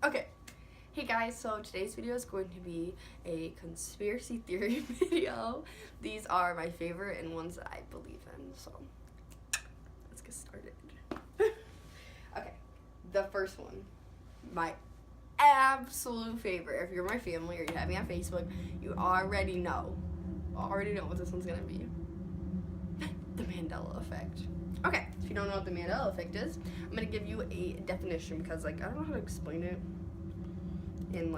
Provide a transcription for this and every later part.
Okay. Hey guys, so today's video is going to be a conspiracy theory video. These are my favorite and ones that I believe in, so let's get started. Okay, the first one, my absolute favorite. If you're my family or you have me on Facebook, you already know what this one's gonna be. The Mandela effect. Okay, if you don't know what the Mandela effect is, I'm gonna give you a definition because I don't know how to explain it in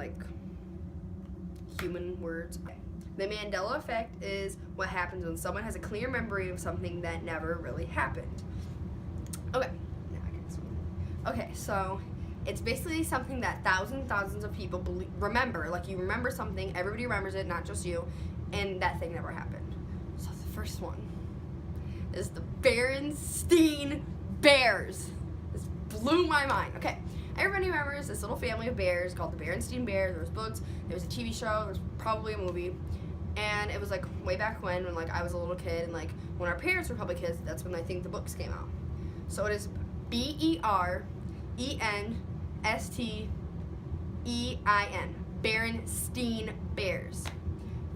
human words. Okay. The Mandela effect is what happens when someone has a clear memory of something that never really happened. Okay, now I can explain. Okay, so it's basically something that thousands of people remember. Like, you remember something, everybody remembers it, not just you, and that thing never happened. So the first one is the Berenstain Bears. This blew my mind. Okay, everybody remembers this little family of bears called the Berenstain Bears. There was books, there was a TV show, there was probably a movie, and it was way back when I was a little kid, and when our parents were probably kids, that's when I think the books came out. So it is Berenstain, Berenstain Bears.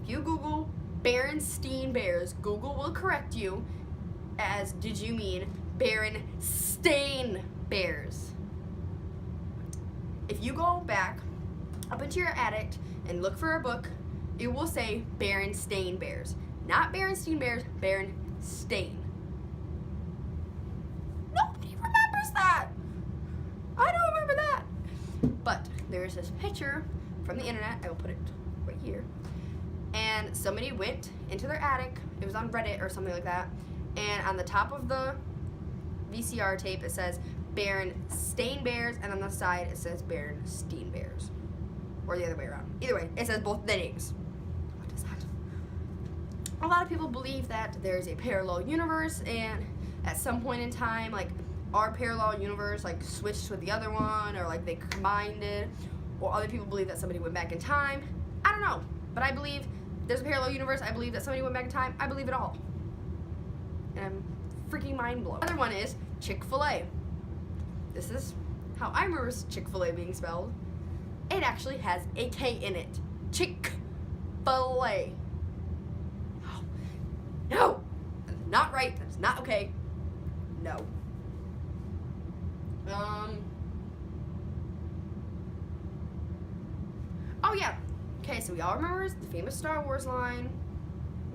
If you Google Berenstain Bears, Google will correct you as, did you mean Berenstain Bears? If you go back up into your attic and look for a book, it will say Berenstain Bears. Not Berenstain Bears, Berenstain. Nobody remembers that. I don't remember that. But there's this picture from the internet. I will put it right here. And somebody went into their attic. It was on Reddit or something like that. And on the top of the VCR tape, it says Berenstain Bears, and on the side it says Berenstain Bears, or the other way around. Either way, it says both the names. What is that? A lot of people believe that there's a parallel universe, and at some point in time, our parallel universe switched with the other one, or they combined it, or other people believe that somebody went back in time. I don't know, but I believe there's a parallel universe. I believe that somebody went back in time. I believe it all. And I'm freaking mind blown. Another one is ChickfilA. This is how I remember ChickfilA being spelled. It actually has a K in it. ChickfilA. No, that's not right. That's not okay. No. Oh yeah. Okay, so we all remember the famous Star Wars line,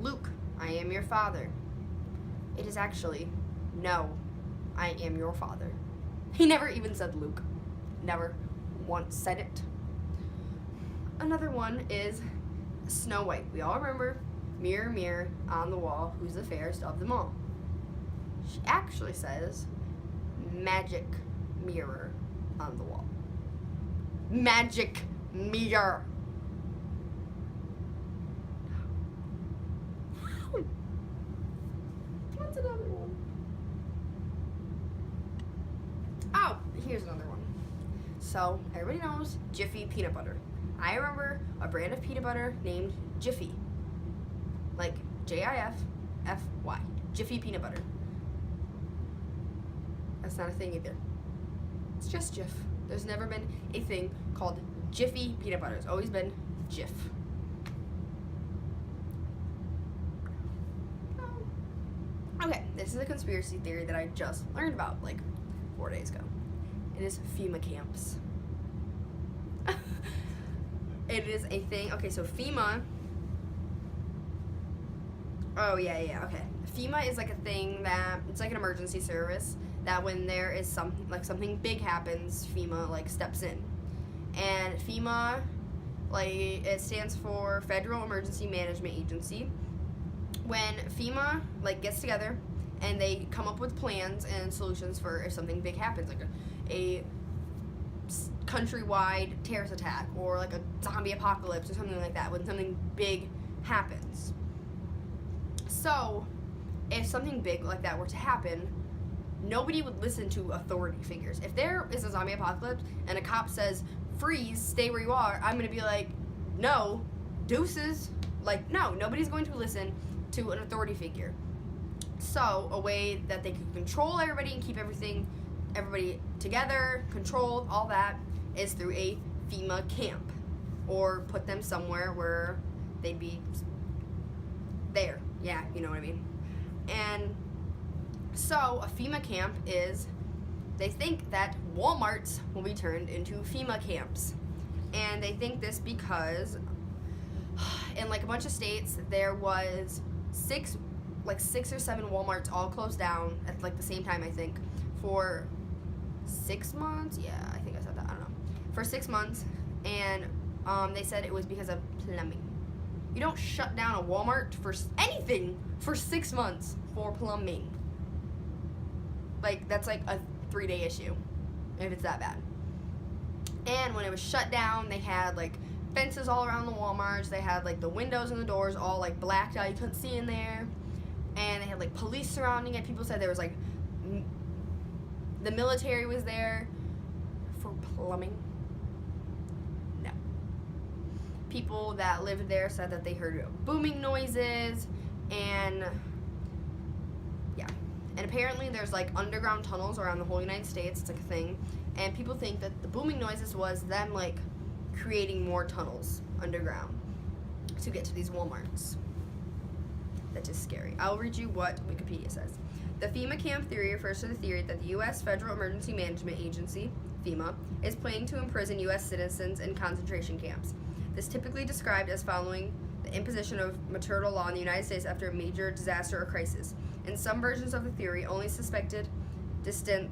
Luke, I am your father. It is actually, no, I am your father. He never even said Luke. Never once said it. Another one is Snow White. We all remember, mirror, mirror on the wall, who's the fairest of them all. She actually says, magic mirror on the wall. Magic mirror. What's another one? Oh, here's another one. So, everybody knows Jiffy peanut butter. I remember a brand of peanut butter named Jiffy. Like J-I-F-F-Y. Jiffy peanut butter. That's not a thing either. It's just Jif. There's never been a thing called Jiffy peanut butter. It's always been Jif. Okay, this is a conspiracy theory that I just learned about 4 days ago. It is FEMA camps. It is a thing. Okay, so FEMA. Oh yeah, okay. FEMA is a thing that it's an emergency service that when there is something big happens, FEMA steps in. And FEMA, it stands for Federal Emergency Management Agency. When FEMA gets together and they come up with plans and solutions for if something big happens, a countrywide terrorist attack or a zombie apocalypse or something like that, when something big happens. So if something big like that were to happen, nobody would listen to authority figures. If there is a zombie apocalypse and a cop says, freeze, stay where you are, I'm going to be no, deuces. No, nobody's going to listen to an authority figure. So a way that they can control everybody and keep everybody together, controlled, all that, is through a FEMA camp, or put them somewhere where they'd be there. Yeah, you know what I mean. And so a FEMA camp is, they think that Walmarts will be turned into FEMA camps. And they think this because in like a bunch of states there was six or seven Walmarts all closed down at like the same time, I think, for 6 months. Yeah, I think I said that. I don't know. For 6 months, and they said it was because of plumbing. You don't shut down a Walmart for anything for 6 months for plumbing. Like, that's like a 3-day issue if it's that bad. And when it was shut down, they had like fences all around the Walmarts. They had like the windows and the doors all like blacked out. You couldn't see in there. And they had like police surrounding it. People said there was like the military was there for plumbing. No. People that lived there said that they heard booming noises, and yeah. And apparently there's like underground tunnels around the whole United States. It's like a thing. And people think that the booming noises was them like creating more tunnels underground to get to these Walmarts. That's just scary. I'll read you what Wikipedia says. The FEMA camp theory refers to the theory that the U.S. Federal Emergency Management Agency, FEMA, is planning to imprison U.S. citizens in concentration camps. This typically described as following the imposition of martial law in the United States after a major disaster or crisis. In some versions of the theory, only suspected I don't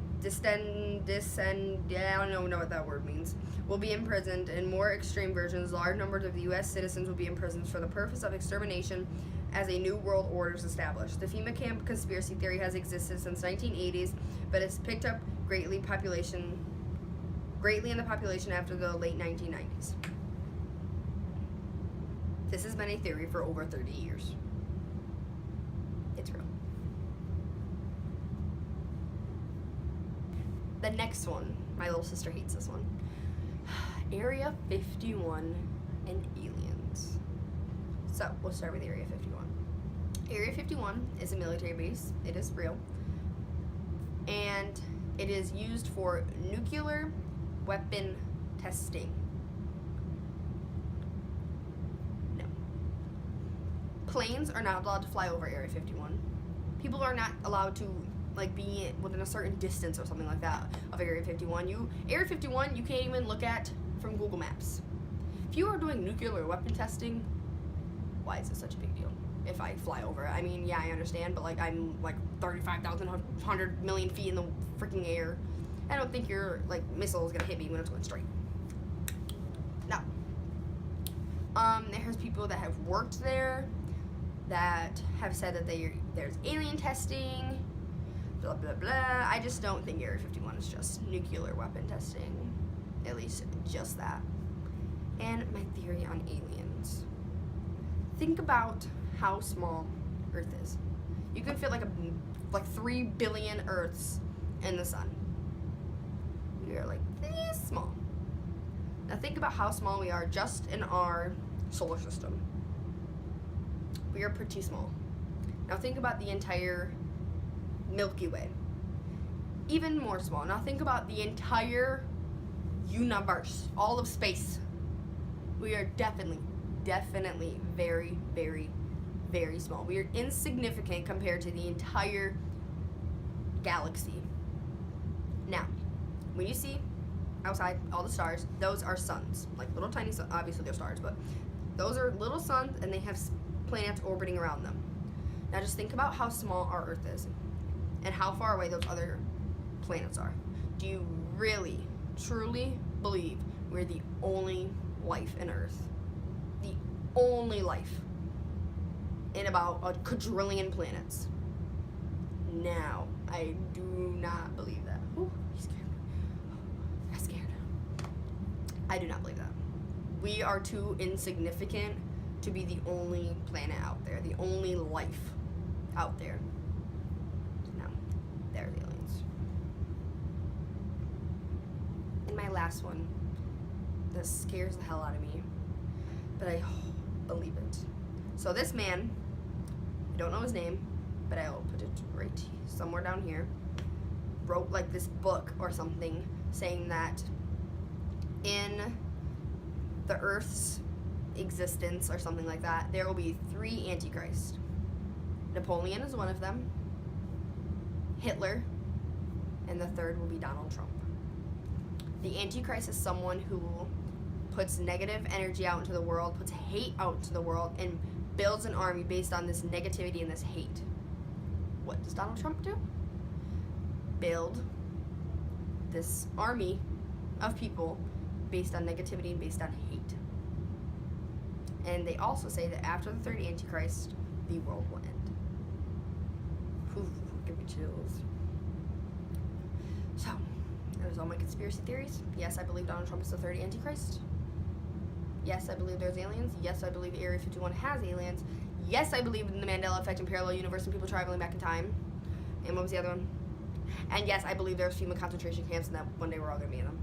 know what that word means, will be imprisoned. In more extreme versions, large numbers of the U.S. citizens will be imprisoned for the purpose of extermination as a new world order is established. The FEMA camp conspiracy theory has existed since 1980s, but it's picked up greatly in the population after the late 1990s. This has been a theory for over 30 years. It's real. The next one, my little sister hates this one. Area 51 and aliens. So, we'll start with Area 51. Area 51 is a military base. It is real. And it is used for nuclear weapon testing. No. Planes are not allowed to fly over Area 51. People are not allowed to like be within a certain distance or something like that of Area 51. Area 51 you can't even look at from Google Maps. If you are doing nuclear weapon testing, why is it such a big deal if I fly over it? I mean, yeah, I understand, but like I'm like 35,000, 100 million feet in the freaking air. I don't think your like missile is gonna hit me when it's going straight. No. There's people that have worked there that have said that there's alien testing, blah blah blah. I just don't think Area 51 is just nuclear weapon testing, at least just that. And my theory on aliens. Think about how small Earth is. You can fit like 3 billion Earths in the sun. We are like this small. Now think about how small we are just in our solar system. We are pretty small. Now think about the entire Milky Way. Even more small. Now think about the entire universe, all of space. We are definitely very, very, very small. We are insignificant compared to the entire galaxy. Now, when you see outside all the stars, those are suns. Like little tiny suns. Obviously they're stars, but those are little suns and they have planets orbiting around them. Now just think about how small our Earth is and how far away those other planets are. Do you really, truly believe we're the only life in Earth? The only life in about a quadrillion planets. Now, I do not believe that. Ooh, you scared me. I'm scared. I do not believe that. We are too insignificant to be the only planet out there, the only life out there. No, they're the aliens. And my last one, this scares the hell out of me, but I believe it. So this man, I don't know his name, but I'll put it right somewhere down here, wrote like this book or something saying that in the Earth's existence or something like that, there will be 3 Antichrists. Napoleon is one of them, Hitler, and the third will be Donald Trump. The Antichrist is someone who puts negative energy out into the world, puts hate out into the world, and builds an army based on this negativity and this hate. What does Donald Trump do? Build this army of people based on negativity and based on hate. And they also say that after the third Antichrist, the world will end. Whew, give me chills. So, there's all my conspiracy theories. Yes, I believe Donald Trump is the third Antichrist. Yes, I believe there's aliens. Yes, I believe Area 51 has aliens. Yes, I believe in the Mandela effect and parallel universe and people traveling back in time. And what was the other one? And yes, I believe there's FEMA concentration camps and that one day we're all going to be in them.